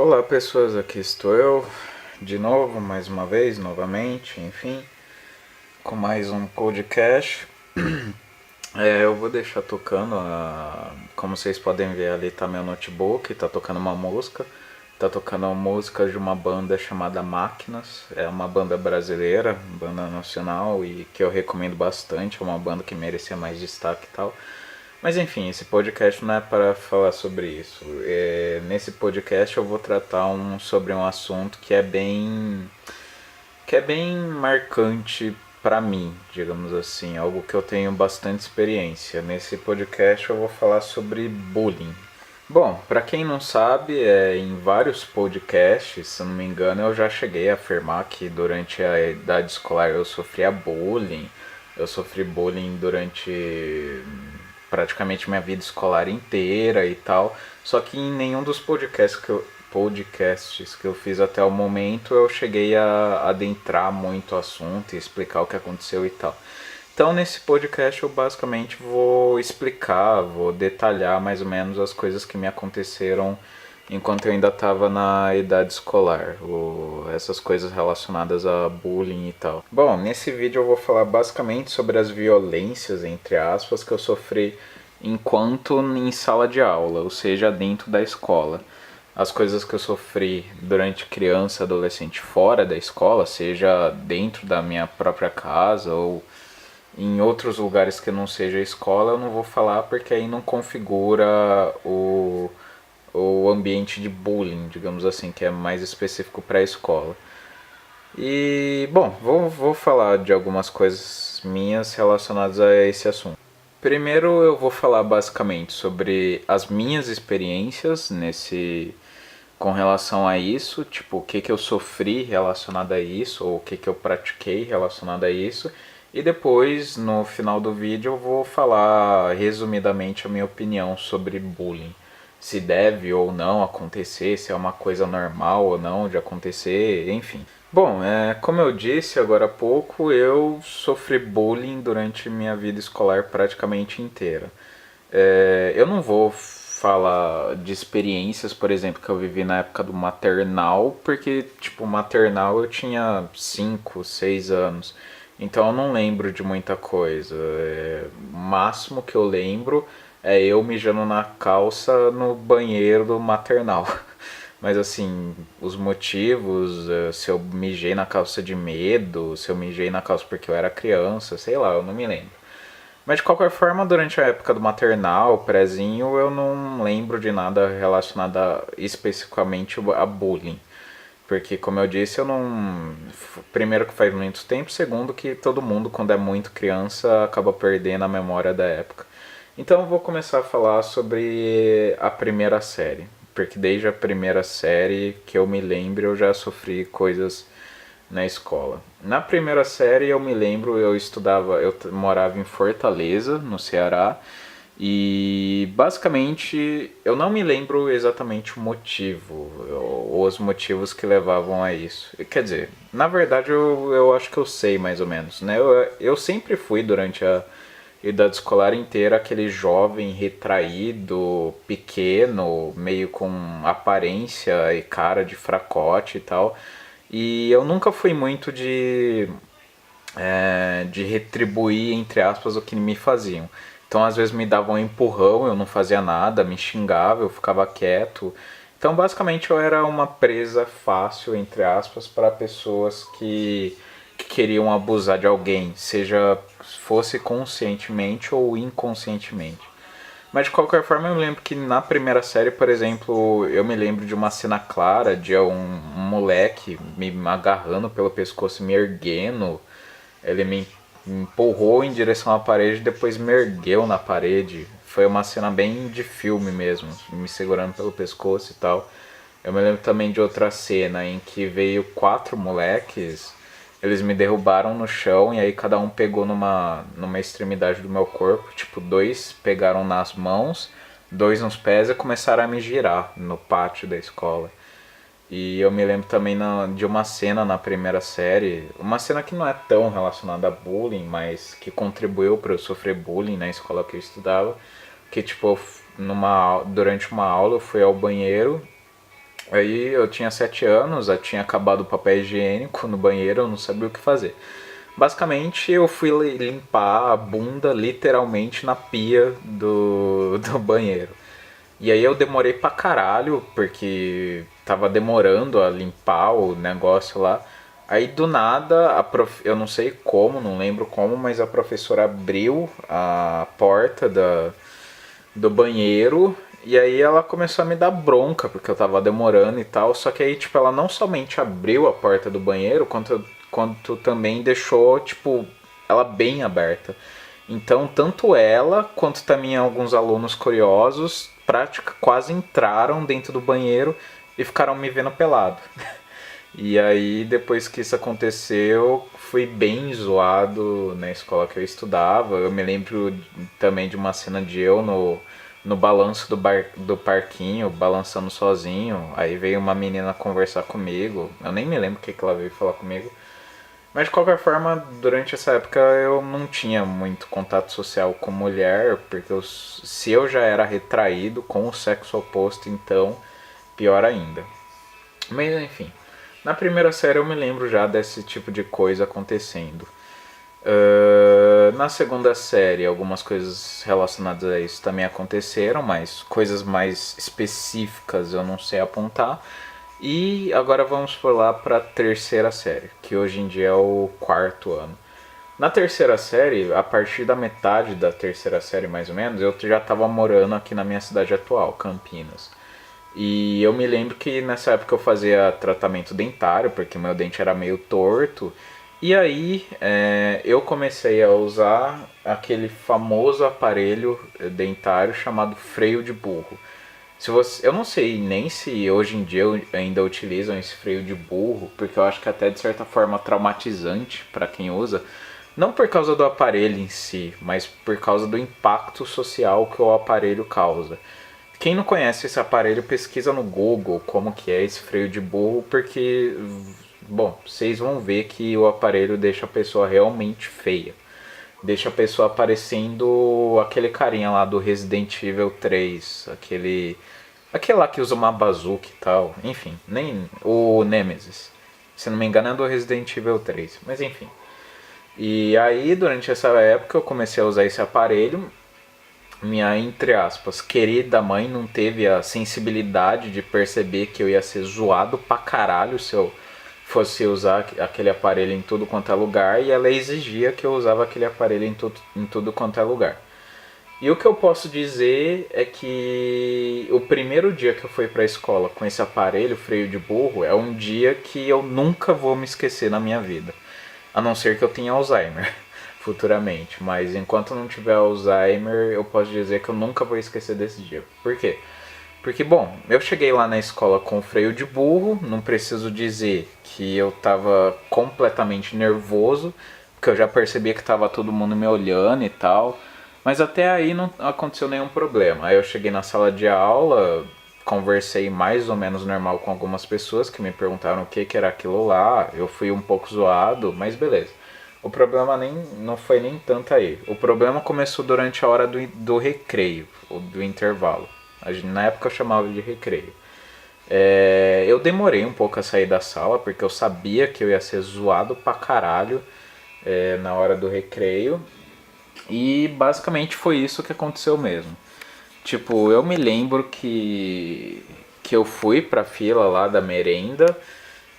Olá pessoas, aqui estou eu de novo, mais uma vez, novamente, enfim, com mais um podcast. Eu vou deixar tocando, como vocês podem ver ali tá meu notebook, tá tocando uma música. Tá tocando uma música de uma banda chamada Máquinas, é uma banda brasileira, banda nacional e que eu recomendo bastante, é uma banda que merecia mais destaque e tal. Mas enfim, esse podcast não é para falar sobre isso. Nesse podcast eu vou tratar sobre um assunto que é bem marcante para mim, digamos assim, algo que eu tenho bastante experiência. Nesse podcast eu vou falar sobre bullying. Bom, para quem não sabe, em vários podcasts, se não me engano, eu já cheguei a afirmar que durante a idade escolar eu sofria bullying. Eu sofri bullying durante praticamente minha vida escolar inteira e tal. Só que em nenhum dos podcasts que eu fiz até o momento eu cheguei a adentrar muito o assunto e explicar o que aconteceu e tal. Então nesse podcast eu basicamente vou explicar, vou detalhar mais ou menos as coisas que me aconteceram enquanto eu ainda estava na idade escolar, essas coisas relacionadas a bullying e tal. Bom, nesse vídeo eu vou falar basicamente sobre as violências, entre aspas, que eu sofri enquanto em sala de aula, ou seja, dentro da escola. As coisas que eu sofri durante criança, adolescente fora da escola, seja dentro da minha própria casa ou em outros lugares que não seja escola, eu não vou falar porque aí não configura o ambiente de bullying, digamos assim, que é mais específico para a escola. E, bom, vou falar de algumas coisas minhas relacionadas a esse assunto. Primeiro eu vou falar basicamente sobre as minhas experiências com relação a isso, tipo, o que eu sofri relacionado a isso, ou o que eu pratiquei relacionado a isso. E depois, no final do vídeo, eu vou falar resumidamente a minha opinião sobre bullying. Se deve ou não acontecer, se é uma coisa normal ou não de acontecer, enfim. Bom, como eu disse agora há pouco, eu sofri bullying durante minha vida escolar praticamente inteira. Eu não vou falar de experiências, por exemplo, que eu vivi na época do maternal, porque, tipo, maternal eu tinha 5, 6 anos. Então eu não lembro de muita coisa. O máximo que eu lembro é eu mijando na calça no banheiro do maternal. Mas assim, os motivos, se eu mijei na calça de medo, se eu mijei na calça porque eu era criança, sei lá, eu não me lembro. Mas de qualquer forma, durante a época do maternal, prezinho, eu não lembro de nada relacionado especificamente a bullying. Porque, como eu disse, eu não. Primeiro, que faz muito tempo. Segundo, que todo mundo, quando é muito criança, acaba perdendo a memória da época. Então, eu vou começar a falar sobre a primeira série. Porque desde a primeira série que eu me lembro, eu já sofri coisas na escola. Na primeira série eu me lembro, eu morava em Fortaleza, no Ceará, e basicamente eu não me lembro exatamente o motivo, ou os motivos que levavam a isso. Quer dizer, na verdade eu acho que eu sei mais ou menos, né? Eu sempre fui durante a idade escolar inteira aquele jovem retraído, pequeno, meio com aparência e cara de fracote e tal. E eu nunca fui muito de retribuir, entre aspas, o que me faziam. Então, às vezes me davam um empurrão, eu não fazia nada, me xingava, eu ficava quieto. Então, basicamente, eu era uma presa fácil, entre aspas, para pessoas que queriam abusar de alguém, seja fosse conscientemente ou inconscientemente. Mas de qualquer forma, eu me lembro que na primeira série, por exemplo, eu me lembro de uma cena clara de um moleque me agarrando pelo pescoço, me erguendo. Ele me empurrou em direção à parede e depois me ergueu na parede. Foi uma cena bem de filme mesmo, me segurando pelo pescoço e tal. Eu me lembro também de outra cena em que veio 4 moleques, eles me derrubaram no chão e aí cada um pegou numa extremidade do meu corpo. Tipo, 2 pegaram nas mãos, 2 nos pés e começaram a me girar no pátio da escola. E eu me lembro também de uma cena na primeira série, uma cena que não é tão relacionada a bullying, mas que contribuiu para eu sofrer bullying na escola que eu estudava. Que tipo, durante uma aula eu fui ao banheiro Aí eu tinha 7 anos, já tinha acabado o papel higiênico no banheiro, eu não sabia o que fazer. Basicamente eu fui limpar a bunda literalmente na pia do banheiro. E aí eu demorei pra caralho, porque tava demorando a limpar o negócio lá. Aí do nada, eu não sei como, não lembro como, mas a professora abriu a porta do banheiro e aí ela começou a me dar bronca, porque eu tava demorando e tal. Só que aí, tipo, ela não somente abriu a porta do banheiro, quanto também deixou, tipo, ela bem aberta. Então, tanto ela quanto também alguns alunos curiosos quase entraram dentro do banheiro e ficaram me vendo pelado. E aí, depois que isso aconteceu, fui bem zoado na escola que eu estudava. Eu me lembro também de uma cena de eu no balanço do parquinho, balançando sozinho. Aí veio uma menina conversar comigo. Eu nem me lembro o que ela veio falar comigo. Mas de qualquer forma, durante essa época eu não tinha muito contato social com mulher, porque se eu já era retraído com o sexo oposto, então pior ainda. Mas enfim, na primeira série eu me lembro já desse tipo de coisa acontecendo. Na segunda série, algumas coisas relacionadas a isso também aconteceram, mas coisas mais específicas eu não sei apontar. E agora vamos pular para a terceira série, que hoje em dia é o quarto ano. Na terceira série, a partir da metade da terceira série mais ou menos, eu já estava morando aqui na minha cidade atual, Campinas. E eu me lembro que nessa época eu fazia tratamento dentário, porque meu dente era meio torto. E aí eu comecei a usar aquele famoso aparelho dentário chamado freio de burro. Se você, eu não sei nem se hoje em dia ainda utilizam esse freio de burro, porque eu acho que até de certa forma traumatizante para quem usa. Não por causa do aparelho em si, mas por causa do impacto social que o aparelho causa. Quem não conhece esse aparelho, pesquisa no Google como que é esse freio de burro, porque, bom, vocês vão ver que o aparelho deixa a pessoa realmente feia. Deixa a pessoa parecendo aquele carinha lá do Resident Evil 3, aquele lá que usa uma bazuca e tal, enfim, nem o Nemesis. Se não me engano é do Resident Evil 3, mas enfim. E aí, durante essa época, eu comecei a usar esse aparelho. Minha, entre aspas, querida mãe não teve a sensibilidade de perceber que eu ia ser zoado pra caralho se eu fosse usar aquele aparelho em tudo quanto é lugar, e ela exigia que eu usava aquele aparelho em tudo quanto é lugar. E o que eu posso dizer é que o primeiro dia que eu fui pra escola com esse aparelho, freio de burro, é um dia que eu nunca vou me esquecer na minha vida. A não ser que eu tenha Alzheimer futuramente. Mas enquanto não tiver Alzheimer, eu posso dizer que eu nunca vou esquecer desse dia. Por quê? Porque, bom, eu cheguei lá na escola com freio de burro, não preciso dizer que eu tava completamente nervoso, porque eu já percebia que tava todo mundo me olhando e tal, mas até aí não aconteceu nenhum problema. Aí eu cheguei na sala de aula, conversei mais ou menos normal com algumas pessoas que me perguntaram o que era aquilo lá, eu fui um pouco zoado, mas beleza. O problema não foi nem tanto aí. O problema começou durante a hora do recreio, ou do intervalo. Na época eu chamava de recreio. Eu demorei um pouco a sair da sala, porque eu sabia que eu ia ser zoado pra caralho na hora do recreio. E basicamente foi isso que aconteceu mesmo. Tipo, eu me lembro que eu fui pra fila lá da merenda.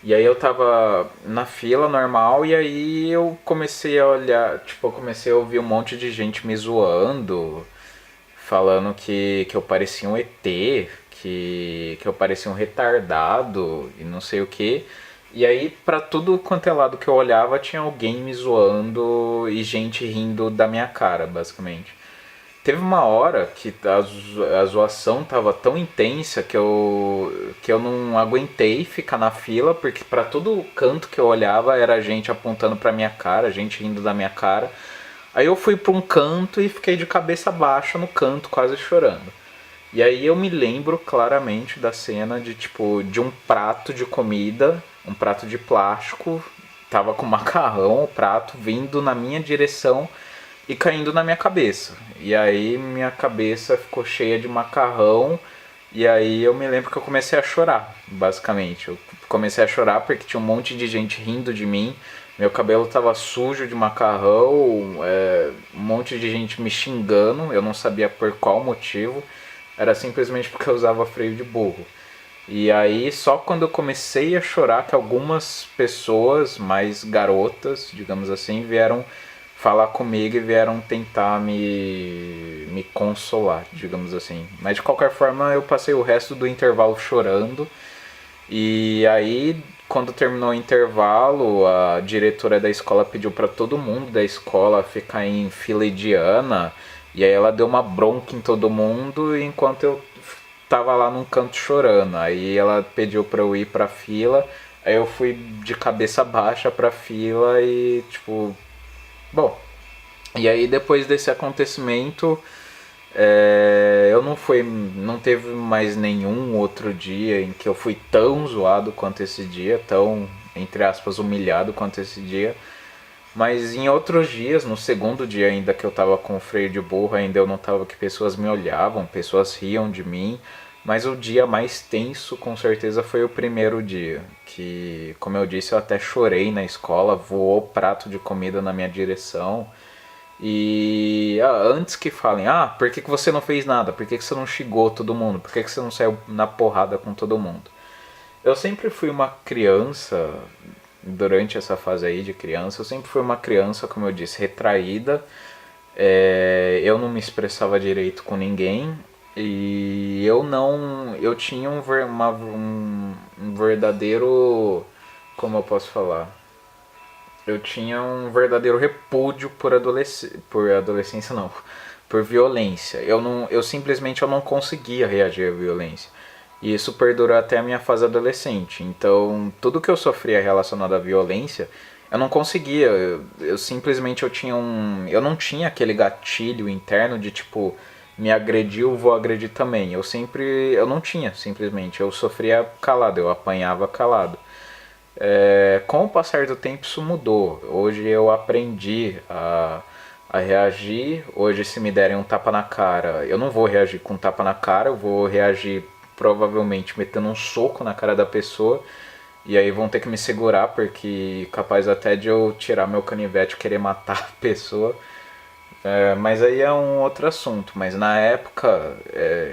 E aí eu tava na fila normal e aí eu comecei a olhar, tipo, eu comecei a ouvir um monte de gente me zoando, falando que eu parecia um ET, que eu parecia um retardado e não sei o que. E aí pra tudo quanto é lado que eu olhava tinha alguém me zoando e gente rindo da minha cara, basicamente. Teve uma hora que a zoação tava tão intensa que eu não aguentei ficar na fila, porque pra todo canto que eu olhava era gente apontando pra minha cara, gente rindo da minha cara. Aí eu fui pra um canto e fiquei de cabeça baixa no canto, quase chorando. E aí eu me lembro claramente da cena de tipo de um prato de comida, um prato de plástico, tava com macarrão, o prato vindo na minha direção e caindo na minha cabeça. E aí minha cabeça ficou cheia de macarrão E aí eu me lembro que eu comecei a chorar, basicamente. Eu comecei a chorar porque tinha um monte de gente rindo de mim. Meu cabelo tava sujo de macarrão, um monte de gente me xingando. Eu não sabia por qual motivo. Era simplesmente porque eu usava freio de burro. E aí só quando eu comecei a chorar que algumas pessoas mais garotas, digamos assim, vieram falar comigo e vieram tentar me consolar, digamos assim. Mas de qualquer forma eu passei o resto do intervalo chorando. E aí quando terminou o intervalo, a diretora da escola pediu para todo mundo da escola ficar em fila indiana. E aí ela deu uma bronca em todo mundo enquanto eu tava lá num canto chorando. Aí ela pediu pra eu ir pra fila. Aí eu fui de cabeça baixa pra fila e tipo. Bom. E aí depois desse acontecimento. Eu não fui. Não teve mais nenhum outro dia em que eu fui tão zoado quanto esse dia. Tão, entre aspas, humilhado quanto esse dia. Mas em outros dias, no segundo dia ainda que eu tava com o freio de burro, ainda eu notava que pessoas me olhavam, pessoas riam de mim. Mas o dia mais tenso, com certeza, foi o primeiro dia. Que, como eu disse, eu até chorei na escola, voou prato de comida na minha direção. E antes que falem, por que você não fez nada? Por que você não xingou todo mundo? Por que você não saiu na porrada com todo mundo? Eu sempre fui uma criança, durante essa fase aí de criança, eu sempre fui uma criança, como eu disse, retraída. Eu não me expressava direito com ninguém e eu não. Eu tinha um verdadeiro. Como eu posso falar? Eu tinha um verdadeiro repúdio por adolescência não, por violência. Eu simplesmente eu não conseguia reagir à violência. E isso perdurou até a minha fase adolescente. Então, tudo que eu sofria relacionado à violência, eu não conseguia. Eu simplesmente eu não tinha aquele gatilho interno de tipo me agrediu, vou agredir também. Eu não tinha, simplesmente. Eu sofria calado, eu apanhava calado. Com o passar do tempo isso mudou. Hoje eu aprendi a reagir. Hoje se me derem um tapa na cara, eu não vou reagir com um tapa na cara, eu vou reagir provavelmente metendo um soco na cara da pessoa. E aí vão ter que me segurar, porque capaz até de eu tirar meu canivete e querer matar a pessoa. Mas aí é um outro assunto. Mas na época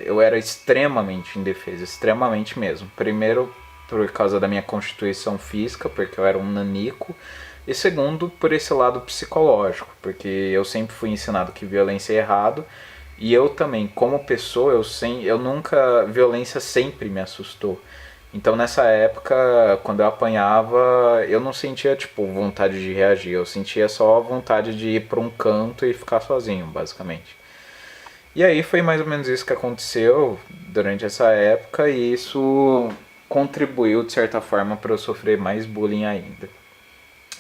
eu era extremamente indefeso, extremamente mesmo. Primeiro por causa da minha constituição física, porque eu era um nanico. E segundo, por esse lado psicológico, porque eu sempre fui ensinado que violência é errado. E eu também, como pessoa, eu nunca. Violência sempre me assustou. Então nessa época, quando eu apanhava, eu não sentia tipo vontade de reagir, eu sentia só vontade de ir para um canto e ficar sozinho, basicamente. E aí foi mais ou menos isso que aconteceu durante essa época e isso contribuiu de certa forma para eu sofrer mais bullying ainda.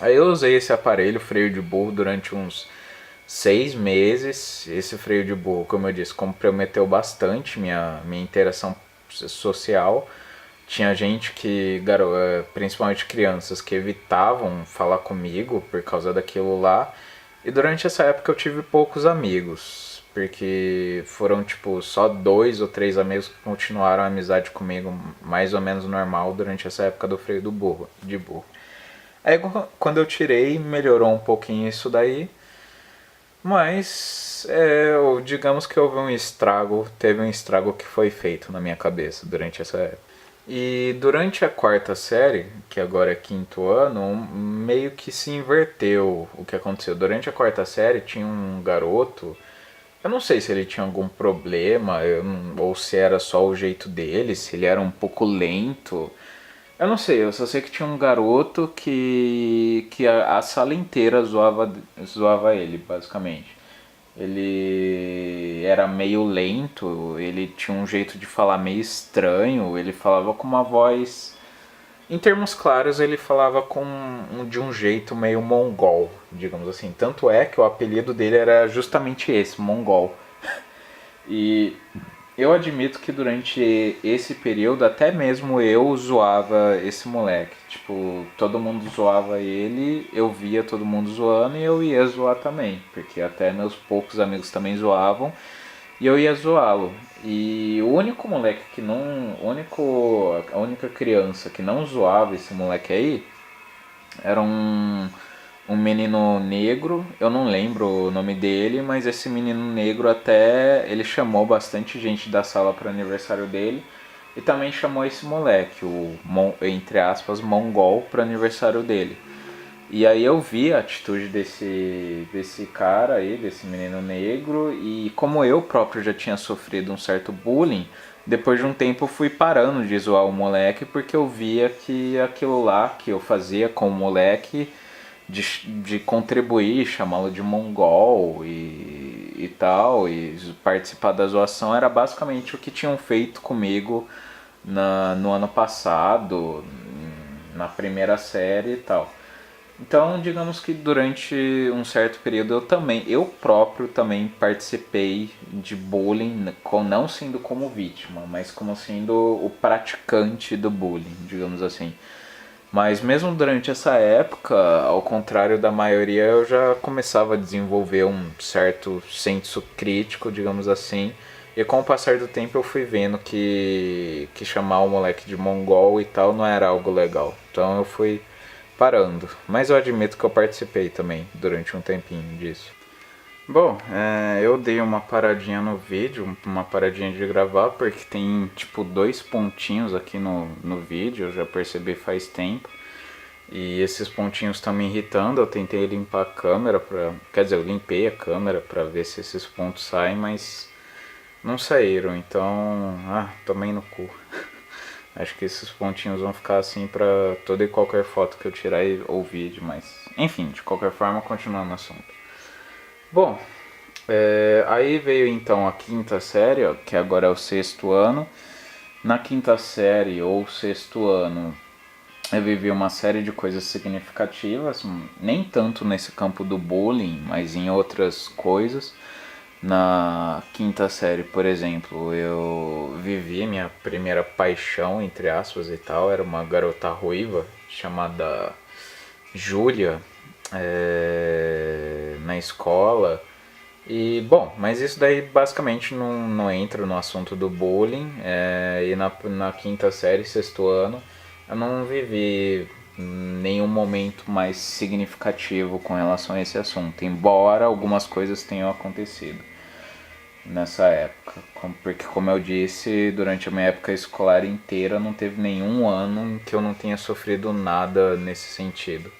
Aí eu usei esse aparelho, freio de burro, durante uns 6 meses. Esse freio de burro, como eu disse, comprometeu bastante minha interação social. Tinha gente que, principalmente crianças, que evitavam falar comigo por causa daquilo lá. E durante essa época eu tive poucos amigos, porque foram tipo só 2 ou 3 amigos que continuaram a amizade comigo mais ou menos normal durante essa época do freio de burro. Aí quando eu tirei, melhorou um pouquinho isso daí, mas digamos que teve um estrago que foi feito na minha cabeça durante essa época. E durante a quarta série, que agora é quinto ano, meio que se inverteu o que aconteceu. Durante a quarta série tinha um garoto, eu não sei se ele tinha algum problema ou se era só o jeito dele, se ele era um pouco lento. Eu não sei, eu só sei que tinha um garoto que a sala inteira zoava ele, basicamente. Ele era meio lento, ele tinha um jeito de falar meio estranho, ele falava com uma voz. Em termos claros, ele falava de um jeito meio mongol, digamos assim. Tanto é que o apelido dele era justamente esse, mongol. E eu admito que durante esse período até mesmo eu zoava esse moleque. Tipo, todo mundo zoava ele, eu via todo mundo zoando e eu ia zoar também. Porque até meus poucos amigos também zoavam. e eu ia zoá-lo. E o único moleque que não. A única criança que não zoava esse moleque aí era um menino negro, eu não lembro o nome dele, mas esse menino negro até ele chamou bastante gente da sala para o aniversário dele e também chamou esse moleque, entre aspas, mongol, para o aniversário dele. E aí eu vi a atitude desse cara aí, desse menino negro, e como eu próprio já tinha sofrido um certo bullying, depois de um tempo eu fui parando de zoar o moleque porque eu via que aquilo lá que eu fazia com o moleque de contribuir, chamá-lo de mongol e tal, e participar da zoação era basicamente o que tinham feito comigo no ano passado, na primeira série e tal. Então, digamos que durante um certo período eu próprio também participei de bullying, não sendo como vítima, mas como sendo o praticante do bullying, digamos assim. Mas mesmo durante essa época, ao contrário da maioria, eu já começava a desenvolver um certo senso crítico, digamos assim. E com o passar do tempo eu fui vendo que chamar o moleque de mongol e tal não era algo legal. Então eu fui parando. Mas eu admito que eu participei também durante um tempinho disso. Bom, eu dei uma paradinha no vídeo, uma paradinha de gravar, porque tem tipo 2 pontinhos aqui no vídeo, eu já percebi faz tempo. E esses pontinhos estão me irritando, eu tentei limpar a câmera quer dizer, eu limpei a câmera pra ver se esses pontos saem, mas não saíram, então, tomei no cu. Acho que esses pontinhos vão ficar assim pra toda e qualquer foto que eu tirar ou vídeo, mas enfim, de qualquer forma, continuando o assunto. Bom, aí veio então a quinta série, ó, que agora é o sexto ano. Na quinta série ou sexto ano, eu vivi uma série de coisas significativas, nem tanto nesse campo do bullying, mas em outras coisas. Na quinta série, por exemplo, eu vivi minha primeira paixão, entre aspas e tal, era uma garota ruiva chamada Júlia, na escola. E bom, mas isso daí basicamente não entra no assunto do bullying. E na quinta série, sexto ano, eu não vivi nenhum momento mais significativo com relação a esse assunto, embora algumas coisas tenham acontecido nessa época. Porque, como eu disse, durante a minha época escolar inteira não teve nenhum ano em que eu não tenha sofrido nada nesse sentido.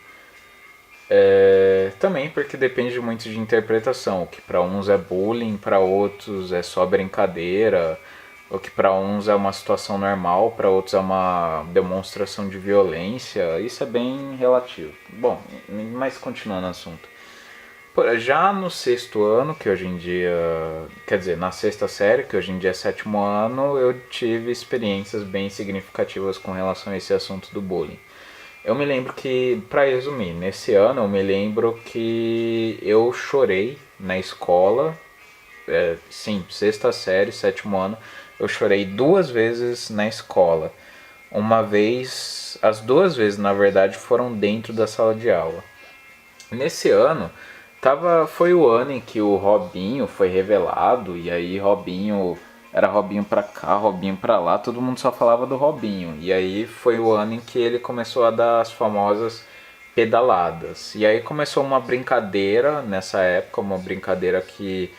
Também porque depende muito de interpretação, o que para uns é bullying, para outros é só brincadeira, o que para uns é uma situação normal, para outros é uma demonstração de violência, isso é bem relativo. Bom, mas continuando o assunto. Já no sexto ano, que hoje em dia, quer dizer, na sexta série, que hoje em dia é sétimo ano, eu tive experiências bem significativas com relação a esse assunto do bullying. Eu me lembro que, pra resumir, nesse ano eu me lembro que eu chorei na escola, sim, sexta série, sétimo ano, eu chorei 2 vezes na escola. Uma vez, as 2 vezes na verdade foram dentro da sala de aula. Nesse ano, foi o ano em que o Robinho foi revelado, e aí era Robinho pra cá, Robinho pra lá, todo mundo só falava do Robinho. E aí foi o ano em que ele começou a dar as famosas pedaladas. E aí começou uma brincadeira nessa época, uma brincadeira que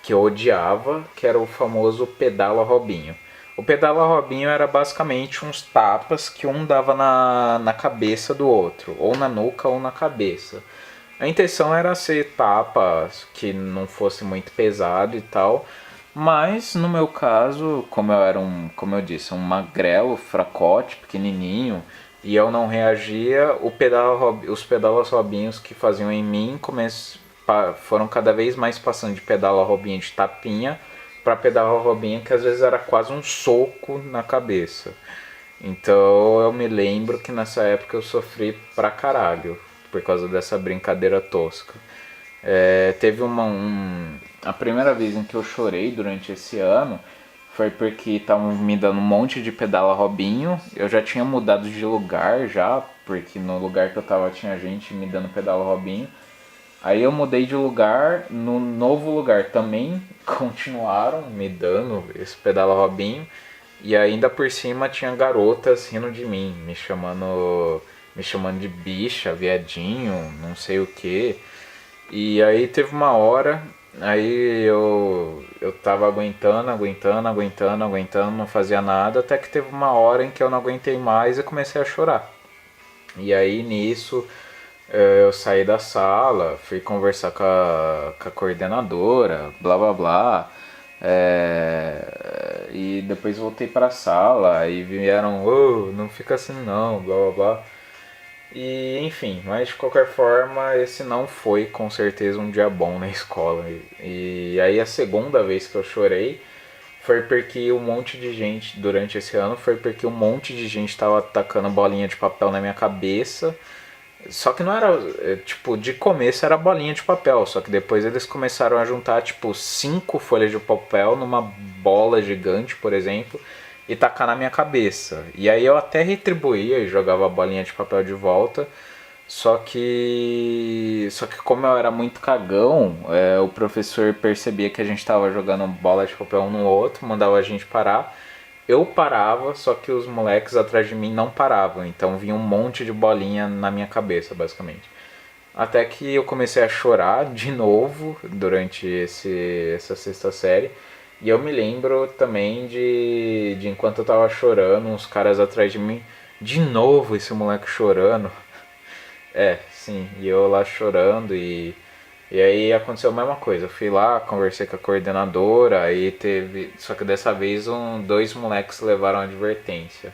eu odiava, que era o famoso pedala Robinho. O pedala Robinho era basicamente uns tapas que um dava na cabeça do outro, ou na nuca ou na cabeça. A intenção era ser tapas que não fosse muito pesado e tal, mas no meu caso, como eu era como eu disse, um magrelo, fracote, pequenininho, e eu não reagia, os pedalas Robinhos que faziam em mim foram cada vez mais passando de pedala Robinho de tapinha para pedala Robinho que às vezes era quase um soco na cabeça. Então eu me lembro que nessa época eu sofri pra caralho por causa dessa brincadeira tosca. Teve a primeira vez em que eu chorei durante esse ano foi porque estavam me dando um monte de pedala Robinho. Eu já tinha mudado de lugar já, porque no lugar que eu tava tinha gente me dando pedala Robinho. Aí eu mudei de lugar, no novo lugar também continuaram me dando esse pedala Robinho. E ainda por cima tinha garotas rindo de mim, me chamando de bicha, viadinho, não sei o que. E aí teve uma hora, aí eu tava aguentando, não fazia nada, até que teve uma hora em que eu não aguentei mais e comecei a chorar. E aí nisso eu saí da sala, fui conversar com a coordenadora, blá blá blá. E depois voltei pra sala, aí vieram, oh, não fica assim não, blá blá blá. E enfim, mas de qualquer forma, esse não foi com certeza um dia bom na escola. E aí a segunda vez que eu chorei foi porque um monte de gente, durante esse ano, foi porque um monte de gente tava atacando bolinha de papel na minha cabeça. Só que não era, tipo, de começo era bolinha de papel, só que depois eles começaram a juntar, tipo, 5 folhas de papel numa bola gigante, por exemplo, e tacar na minha cabeça. E aí eu até retribuía e jogava a bolinha de papel de volta, só que como eu era muito cagão, o professor percebia que a gente tava jogando bola de papel um no outro, mandava a gente parar. Eu parava, só que os moleques atrás de mim não paravam, então vinha um monte de bolinha na minha cabeça, basicamente. Até que eu comecei a chorar de novo durante essa sexta série. E eu me lembro também de enquanto eu tava chorando, uns caras atrás de mim, de novo esse moleque chorando. Sim, e eu lá chorando e aí aconteceu a mesma coisa. Eu fui lá, conversei com a coordenadora, aí teve. Só que dessa vez dois moleques levaram advertência.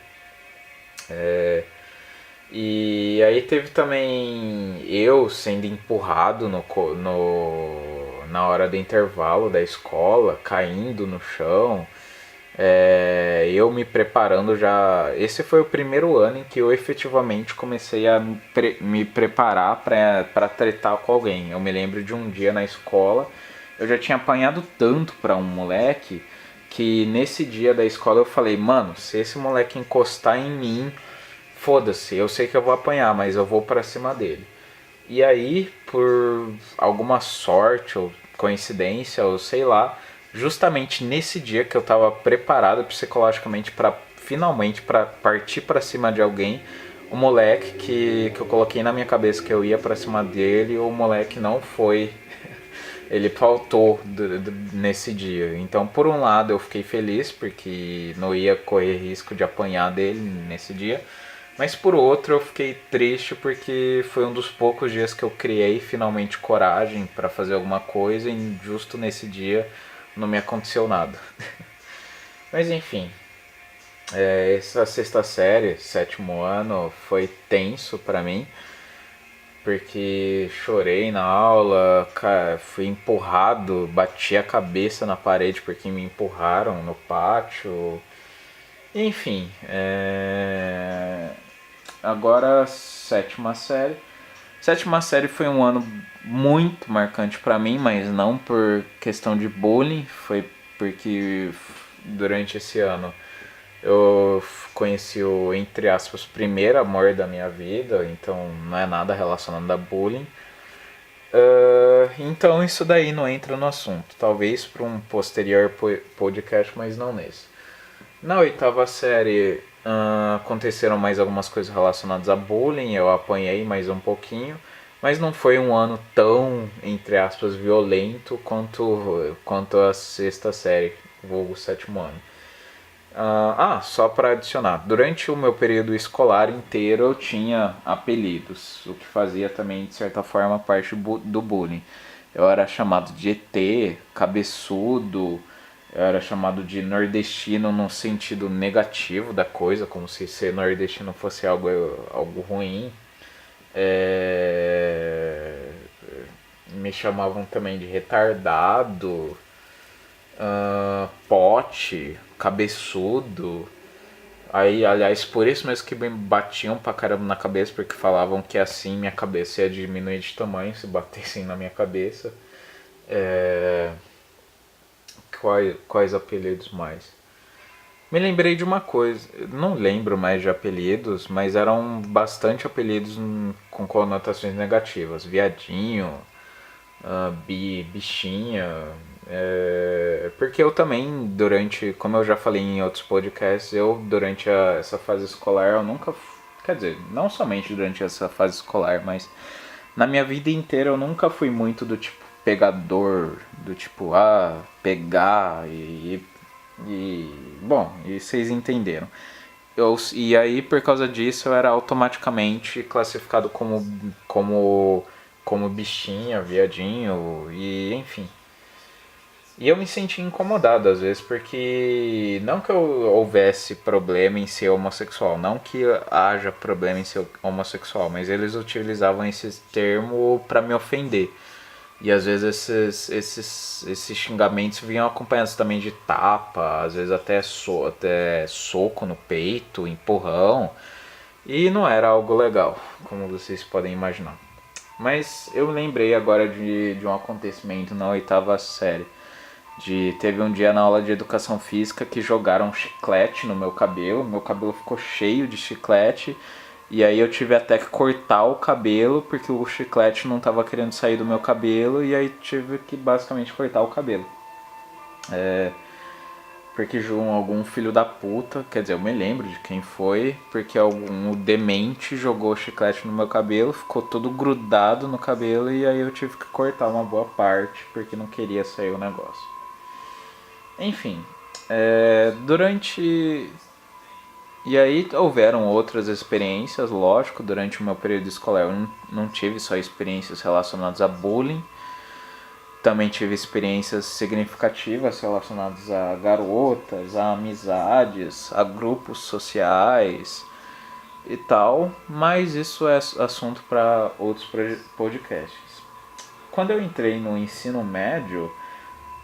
E aí teve também eu sendo empurrado na hora do intervalo da escola, caindo no chão. Eu me preparando já. Esse foi o primeiro ano em que eu efetivamente comecei a me preparar para tretar com alguém. Eu me lembro de um dia na escola, eu já tinha apanhado tanto para um moleque que nesse dia da escola eu falei: mano, se esse moleque encostar em mim, foda-se, eu sei que eu vou apanhar, mas eu vou para cima dele. E aí, por alguma sorte ou coincidência ou sei lá, justamente nesse dia que eu tava preparado psicologicamente para finalmente para partir para cima de alguém, o moleque que eu coloquei na minha cabeça que eu ia para cima dele, o moleque não foi, ele faltou nesse dia. Então, por um lado, eu fiquei feliz porque não ia correr risco de apanhar dele nesse dia. Mas por outro, eu fiquei triste porque foi um dos poucos dias que eu criei finalmente coragem para fazer alguma coisa e justo nesse dia não me aconteceu nada. Mas enfim, essa sexta série, sétimo ano, foi tenso para mim porque chorei na aula, fui empurrado, bati a cabeça na parede porque me empurraram no pátio. Enfim, agora sétima série. Sétima série foi um ano muito marcante pra mim, mas não por questão de bullying, foi porque durante esse ano eu conheci o, entre aspas, primeiro amor da minha vida, então não é nada relacionado a bullying. Então isso daí não entra no assunto, talvez para um posterior podcast, mas não nesse. Na oitava série aconteceram mais algumas coisas relacionadas a bullying, eu apanhei mais um pouquinho, mas não foi um ano tão, entre aspas, violento quanto a sexta série, vulgo sétimo ano. Só para adicionar, durante o meu período escolar inteiro eu tinha apelidos, o que fazia também de certa forma parte do bullying. Eu era chamado de ET, cabeçudo, eu era chamado de nordestino no sentido negativo da coisa, como se ser nordestino fosse algo ruim. Me chamavam também de retardado, pote, cabeçudo. Aí, aliás, por isso mesmo que me batiam pra caramba na cabeça, porque falavam que assim minha cabeça ia diminuir de tamanho se batessem na minha cabeça. Quais apelidos mais? Me lembrei de uma coisa, não lembro mais de apelidos, mas eram bastante apelidos com conotações negativas. Viadinho, bichinha. Porque eu também, como eu já falei em outros podcasts, durante essa fase escolar, eu nunca. Quer dizer, não somente durante essa fase escolar, mas na minha vida inteira eu nunca fui muito do tipo pegador, do tipo, pegar bom, e vocês entenderam. E aí, por causa disso, eu era automaticamente classificado como bichinha, viadinho, e enfim. E eu me senti incomodado às vezes, porque não que eu houvesse problema em ser homossexual, não que haja problema em ser homossexual, mas eles utilizavam esse termo pra me ofender. E às vezes esses xingamentos vinham acompanhados também de tapa, às vezes até soco no peito, empurrão. E não era algo legal, como vocês podem imaginar. Mas eu lembrei agora de um acontecimento na oitava série. Teve um dia na aula de educação física que jogaram chiclete no meu cabelo ficou cheio de chiclete, e aí eu tive até que cortar o cabelo porque o chiclete não estava querendo sair do meu cabelo, e aí tive que basicamente cortar o cabelo. Porque algum filho da puta, quer dizer, eu me lembro de quem foi, porque algum demente jogou chiclete no meu cabelo, ficou todo grudado no cabelo, e aí eu tive que cortar uma boa parte porque não queria sair o negócio. Enfim, durante. E aí houveram outras experiências, lógico, durante o meu período escolar. Eu não tive só experiências relacionadas a bullying, também tive experiências significativas relacionadas a garotas, a amizades, a grupos sociais e tal, mas isso é assunto para outros podcasts. Quando eu entrei no ensino médio,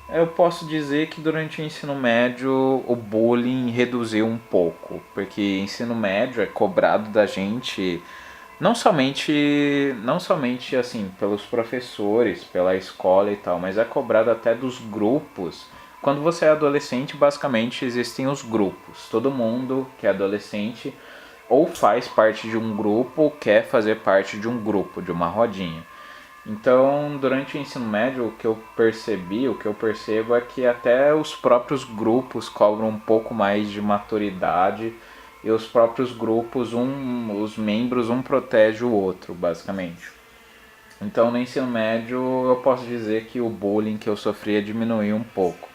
eu posso dizer que durante o ensino médio o bullying reduziu um pouco, porque ensino médio é cobrado da gente não somente assim pelos professores, pela escola e tal, mas é cobrado até dos grupos. Quando você é adolescente, basicamente existem os grupos. Todo mundo que é adolescente ou faz parte de um grupo ou quer fazer parte de um grupo, de uma rodinha. Então, durante o ensino médio, o que eu percebo é que até os próprios grupos cobram um pouco mais de maturidade, e os próprios grupos, os membros, um protege o outro, basicamente. Então, no ensino médio, eu posso dizer que o bullying que eu sofria diminuiu um pouco,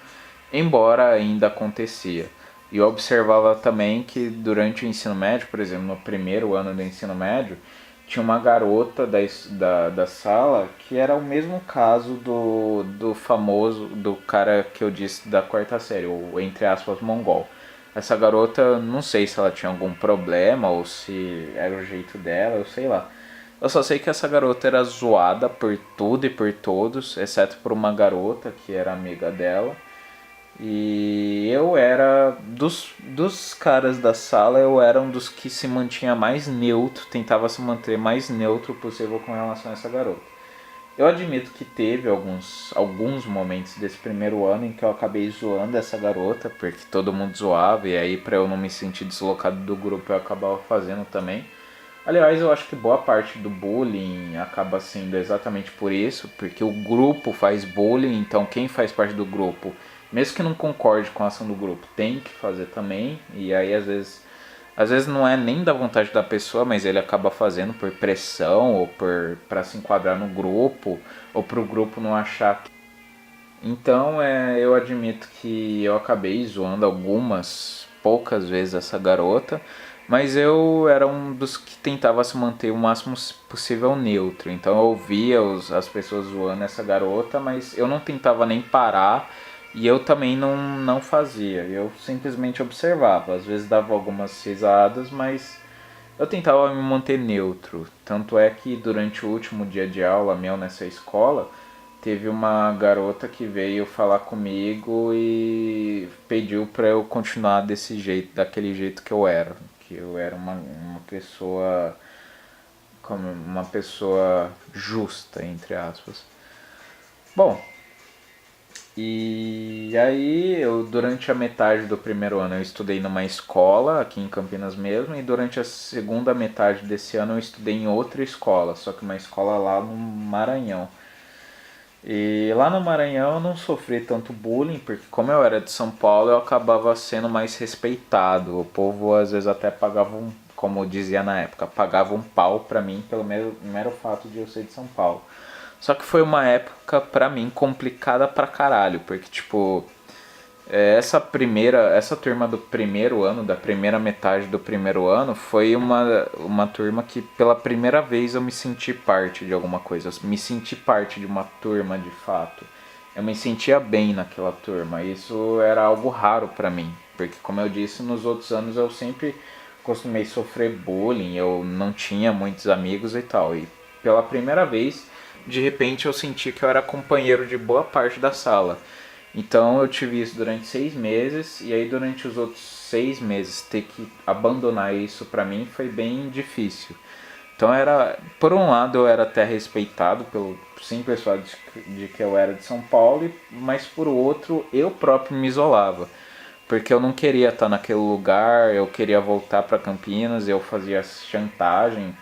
embora ainda acontecia. E eu observava também que durante o ensino médio, por exemplo, no primeiro ano do ensino médio, tinha uma garota da sala que era o mesmo caso do famoso, do cara que eu disse da quarta série, o entre aspas mongol. Essa garota, não sei se ela tinha algum problema ou se era o jeito dela, eu sei lá. Eu só sei que essa garota era zoada por tudo e por todos, exceto por uma garota que era amiga dela. E eu era, dos caras da sala, eu era um dos que se mantinha mais neutro, tentava se manter mais neutro possível com relação a essa garota. Eu admito que teve alguns momentos desse primeiro ano em que eu acabei zoando essa garota, porque todo mundo zoava, e aí pra eu não me sentir deslocado do grupo eu acabava fazendo também. Aliás, eu acho que boa parte do bullying acaba sendo exatamente por isso, porque o grupo faz bullying, então quem faz parte do grupo, mesmo que não concorde com a ação do grupo, tem que fazer também, e aí às vezes não é nem da vontade da pessoa, mas ele acaba fazendo por pressão ou para se enquadrar no grupo, ou para o grupo não achar. Então eu admito que eu acabei zoando algumas, poucas vezes essa garota, mas eu era um dos que tentava se manter o máximo possível neutro. Então eu ouvia as pessoas zoando essa garota, mas eu não tentava nem parar e eu também não fazia. Eu simplesmente observava. Às vezes dava algumas risadas, mas eu tentava me manter neutro. Tanto é que durante o último dia de aula meu nessa escola, teve uma garota que veio falar comigo e pediu pra eu continuar desse jeito, daquele jeito que eu era. Que eu era uma pessoa, como uma pessoa justa, entre aspas. Bom, e aí eu durante a metade do primeiro ano eu estudei numa escola aqui em Campinas mesmo, e durante a segunda metade desse ano eu estudei em outra escola, só que uma escola lá no Maranhão. E lá no Maranhão eu não sofri tanto bullying, porque como eu era de São Paulo, eu acabava sendo mais respeitado. O povo às vezes até pagava um, como dizia na época, pagava um pau pra mim pelo mero fato de eu ser de São Paulo. Só que foi uma época pra mim complicada pra caralho, porque tipo, essa turma do primeiro ano, da primeira metade do primeiro ano, foi uma turma que pela primeira vez eu me senti parte de alguma coisa. Eu me senti parte de uma turma de fato. Eu me sentia bem naquela turma. Isso era algo raro pra mim, porque como eu disse, nos outros anos eu sempre costumei sofrer bullying, eu não tinha muitos amigos e tal. E pela primeira vez, de repente eu senti que eu era companheiro de boa parte da sala. Então eu tive isso durante 6 meses, e aí durante os outros 6 meses ter que abandonar isso pra mim foi bem difícil. Então era, por um lado eu era até respeitado pelo simples fato de que eu era de São Paulo, mas por outro eu próprio me isolava. Porque eu não queria estar naquele lugar, eu queria voltar para Campinas, eu fazia chantagem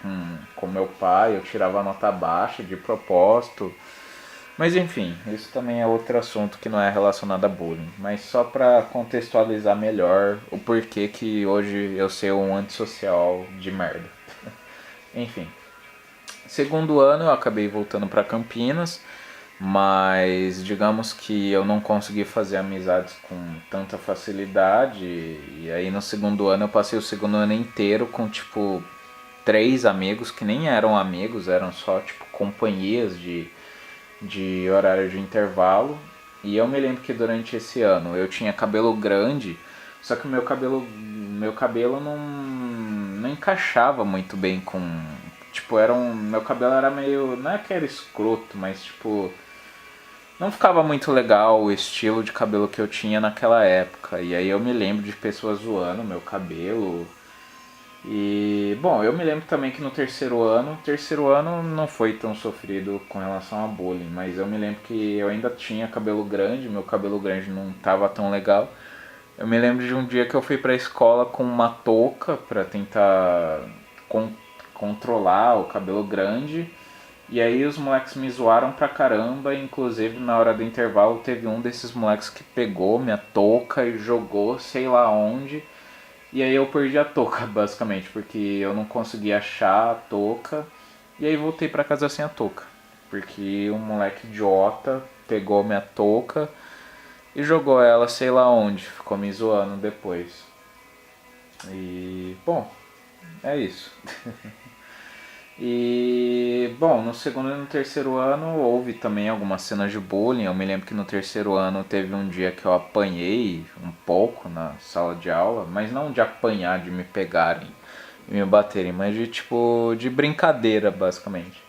com meu pai, eu tirava nota baixa de propósito. Mas enfim, isso também é outro assunto que não é relacionado a bullying. Mas só para contextualizar melhor o porquê que hoje eu sou um antissocial de merda. Enfim, segundo ano eu acabei voltando para Campinas, mas digamos que eu não consegui fazer amizades com tanta facilidade. E aí no segundo ano eu passei o segundo ano inteiro com tipo 3 amigos que nem eram amigos, eram só tipo companhias de horário de intervalo. E eu me lembro que durante esse ano eu tinha cabelo grande, só que o meu cabelo não encaixava muito bem com. Tipo, meu cabelo era meio. Não é que era escroto, mas tipo. Não ficava muito legal o estilo de cabelo que eu tinha naquela época. E aí eu me lembro de pessoas zoando meu cabelo. E, bom, eu me lembro também que no terceiro ano não foi tão sofrido com relação a bullying, mas eu me lembro que eu ainda tinha cabelo grande, meu cabelo grande não tava tão legal. Eu me lembro de um dia que eu fui pra escola com uma touca pra tentar con controlar o cabelo grande, e aí os moleques me zoaram pra caramba, inclusive na hora do intervalo teve um desses moleques que pegou minha touca e jogou sei lá onde. E aí eu perdi a touca, basicamente, porque eu não consegui achar a touca. E aí voltei pra casa sem a touca. Porque um moleque idiota pegou minha touca e jogou ela sei lá onde. Ficou me zoando depois. E, bom, é isso. E, bom, no segundo e no terceiro ano houve também algumas cenas de bullying. Eu me lembro que no terceiro ano teve um dia que eu apanhei um pouco na sala de aula, mas não de apanhar, de me pegarem e me baterem, mas de tipo, de brincadeira, basicamente.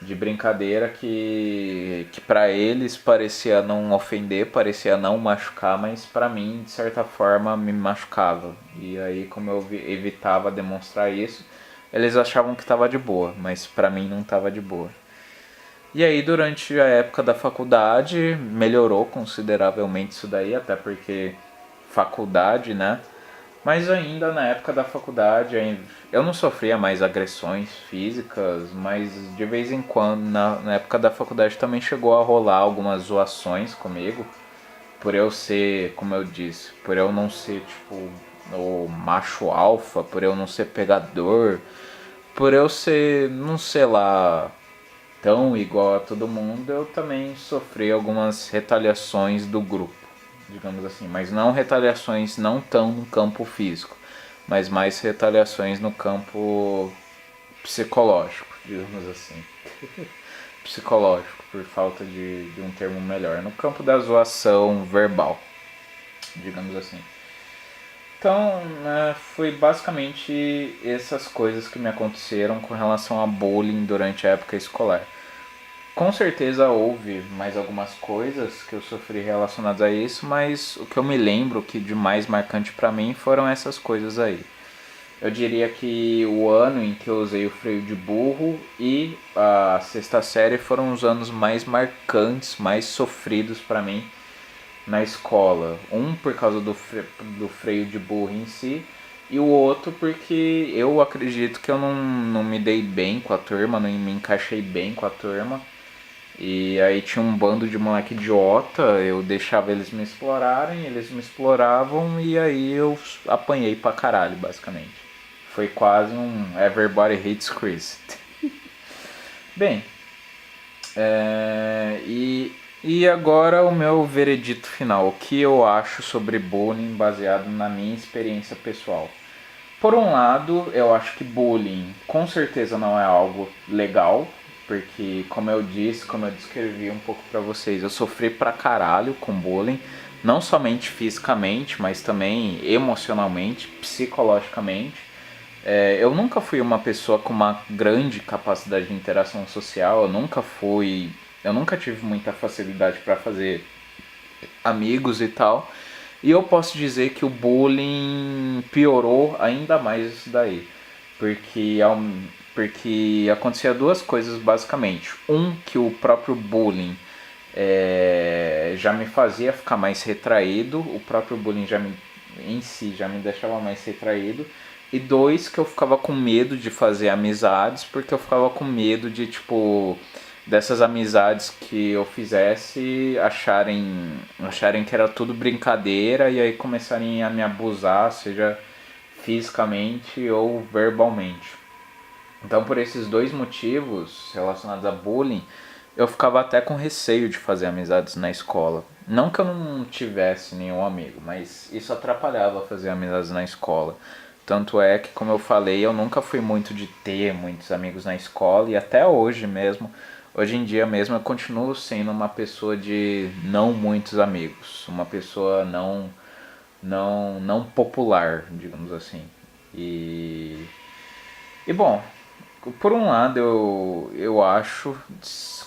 De brincadeira que para eles parecia não ofender, parecia não machucar, mas pra mim, de certa forma, me machucava. E aí, como eu evitava demonstrar isso, eles achavam que tava de boa, mas pra mim não tava de boa. E aí, durante a época da faculdade, melhorou consideravelmente isso daí, até porque faculdade, né? Mas ainda na época da faculdade, eu não sofria mais agressões físicas, mas de vez em quando, na época da faculdade também chegou a rolar algumas zoações comigo, por eu ser, como eu disse, por eu não ser tipo o macho alfa, por eu não ser pegador, por eu ser, não sei lá, tão igual a todo mundo, eu também sofri algumas retaliações do grupo, digamos assim, mas não retaliações não tão no campo físico, mas mais retaliações no campo psicológico, digamos assim. Psicológico, por falta de um termo melhor, no campo da zoação verbal, digamos assim. Então, né, foi basicamente essas coisas que me aconteceram com relação a bullying durante a época escolar. Com certeza houve mais algumas coisas que eu sofri relacionadas a isso, mas o que eu me lembro que de mais marcante pra mim foram essas coisas aí. Eu diria que o ano em que eu usei o freio de burro e a sexta série foram os anos mais marcantes, mais sofridos pra mim na escola. Um por causa do freio de burro em si, e o outro porque eu acredito que eu não me dei bem com a turma, não me encaixei bem com a turma. E aí tinha um bando de moleque idiota, eu deixava eles me explorarem, eles me exploravam e aí eu apanhei pra caralho, basicamente. Foi quase um Everybody Hates Chris. Bem, e agora o meu veredito final. O que eu acho sobre bullying baseado na minha experiência pessoal? Por um lado, eu acho que bullying com certeza não é algo legal, porque como eu disse, como eu descrevi um pouco pra vocês, eu sofri pra caralho com bullying, não somente fisicamente, mas também emocionalmente, psicologicamente. Eu nunca fui uma pessoa com uma grande capacidade de interação social, eu nunca tive muita facilidade para fazer amigos e tal. E eu posso dizer que o bullying piorou ainda mais isso daí. Porque, porque acontecia duas coisas basicamente. Que o próprio bullying já me fazia ficar mais retraído, o próprio bullying em si já me deixava mais retraído. E dois, que eu ficava com medo de fazer amizades, porque eu ficava com medo de, tipo, dessas amizades que eu fizesse acharem que era tudo brincadeira e aí começarem a me abusar, seja fisicamente ou verbalmente. Então, por esses dois motivos relacionados a bullying, eu ficava até com receio de fazer amizades na escola. Não que eu não tivesse nenhum amigo, mas isso atrapalhava fazer amizades na escola. Tanto é que, como eu falei, eu nunca fui muito de ter muitos amigos na escola e até hoje mesmo, hoje em dia mesmo, eu continuo sendo uma pessoa de não muitos amigos, uma pessoa não popular, digamos assim. E bom, por um lado eu acho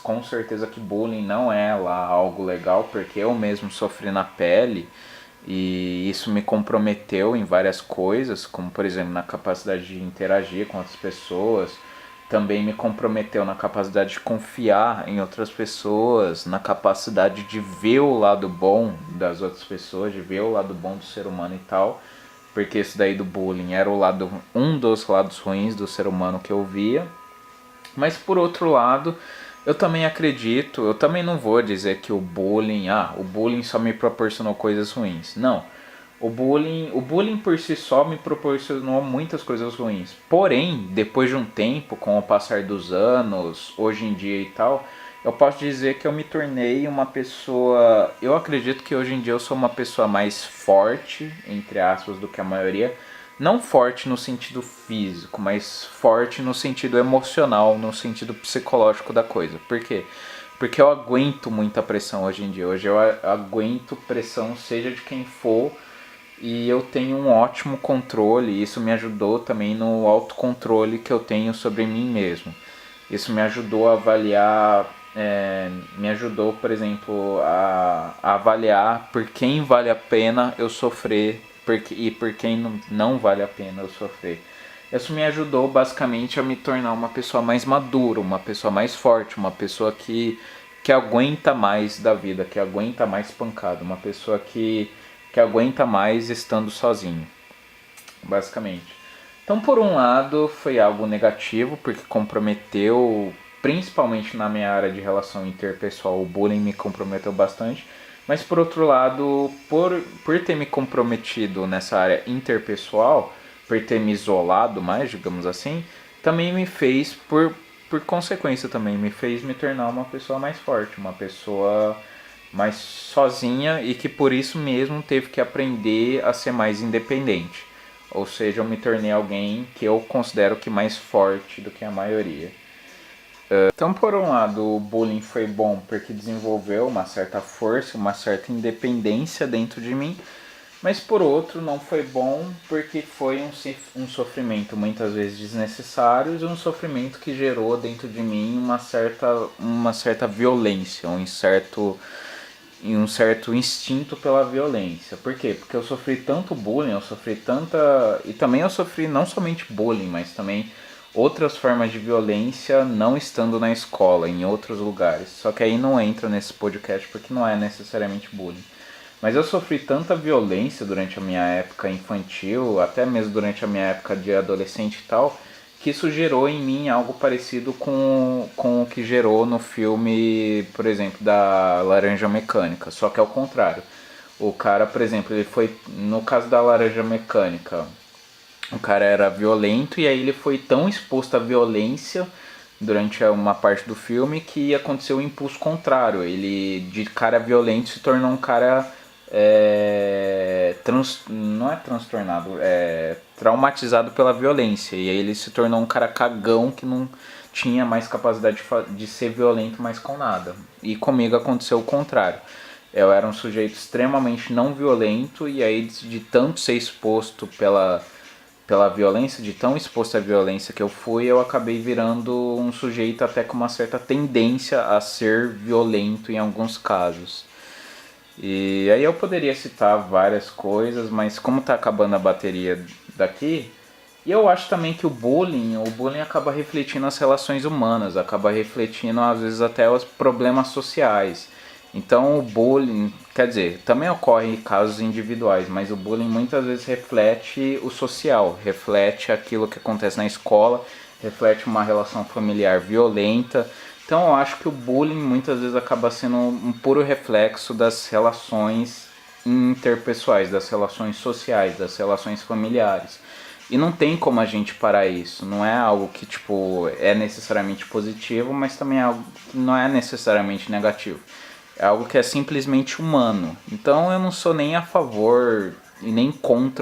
com certeza que bullying não é lá algo legal, porque eu mesmo sofri na pele e isso me comprometeu em várias coisas, como por exemplo na capacidade de interagir com outras pessoas, também me comprometeu na capacidade de confiar em outras pessoas, na capacidade de ver o lado bom das outras pessoas, de ver o lado bom do ser humano e tal, porque isso daí do bullying era um dos lados ruins do ser humano que eu via. Mas por outro lado, eu também acredito, eu também não vou dizer que o bullying só me proporcionou coisas ruins. Não. O bullying por si só me proporcionou muitas coisas ruins. Porém, depois de um tempo, com o passar dos anos, hoje em dia e tal, eu posso dizer que eu me tornei uma pessoa. Eu acredito que hoje em dia eu sou uma pessoa mais forte, entre aspas, do que a maioria. Não forte no sentido físico, mas forte no sentido emocional, no sentido psicológico da coisa. Por quê? Porque eu aguento muita pressão hoje em dia. Hoje eu aguento pressão, seja de quem for, e eu tenho um ótimo controle. E isso me ajudou também no autocontrole que eu tenho sobre mim mesmo. Isso me ajudou a avaliar, me ajudou, por exemplo, a avaliar por quem vale a pena eu sofrer e por quem não vale a pena eu sofrer. Isso me ajudou basicamente a me tornar uma pessoa mais madura, uma pessoa mais forte, uma pessoa que aguenta mais da vida, que aguenta mais pancada, uma pessoa que aguenta mais estando sozinho, basicamente. Então, por um lado, foi algo negativo, porque comprometeu, principalmente na minha área de relação interpessoal, o bullying me comprometeu bastante. Mas, por outro lado, por ter me comprometido nessa área interpessoal, por ter me isolado mais, digamos assim, também me fez, por consequência também, me fez me tornar uma pessoa mais forte, uma pessoa mais sozinha e que por isso mesmo teve que aprender a ser mais independente. Ou seja, eu me tornei alguém que eu considero que mais forte do que a maioria. Então, por um lado, o bullying foi bom porque desenvolveu uma certa força, uma certa independência dentro de mim, mas por outro, não foi bom porque foi um sofrimento muitas vezes desnecessário e um sofrimento que gerou dentro de mim uma certa violência, um certo instinto pela violência. Por quê? Porque eu sofri tanto bullying, eu sofri tanta. E também eu sofri não somente bullying, mas também outras formas de violência não estando na escola, em outros lugares. Só que aí não entra nesse podcast porque não é necessariamente bullying. Mas eu sofri tanta violência durante a minha época infantil, até mesmo durante a minha época de adolescente e tal, que isso gerou em mim algo parecido com o que gerou no filme, por exemplo, da Laranja Mecânica, só que ao contrário. O cara, por exemplo, ele foi, no caso da Laranja Mecânica, o cara era violento e aí ele foi tão exposto à violência durante uma parte do filme que aconteceu o impulso contrário. Ele, de cara violento, se tornou um cara não é transtornado, é traumatizado pela violência. E aí ele se tornou um cara cagão que não tinha mais capacidade de ser violento mais com nada. E comigo aconteceu o contrário. Eu era um sujeito extremamente não violento e aí de tanto ser exposto pela violência, de tão exposto à violência que eu fui, eu acabei virando um sujeito até com uma certa tendência a ser violento em alguns casos. E aí eu poderia citar várias coisas, mas como tá acabando a bateria daqui, e eu acho também que o bullying acaba refletindo as relações humanas, acaba refletindo às vezes até os problemas sociais. Então o bullying, quer dizer, também ocorre em casos individuais, mas o bullying muitas vezes reflete o social, reflete aquilo que acontece na escola, reflete uma relação familiar violenta. Então eu acho que o bullying muitas vezes acaba sendo um puro reflexo das relações interpessoais, das relações sociais, das relações familiares. E não tem como a gente parar isso. Não é algo que tipo é necessariamente positivo, mas também é algo que não é necessariamente negativo. É algo que é simplesmente humano. Então eu não sou nem a favor e nem contra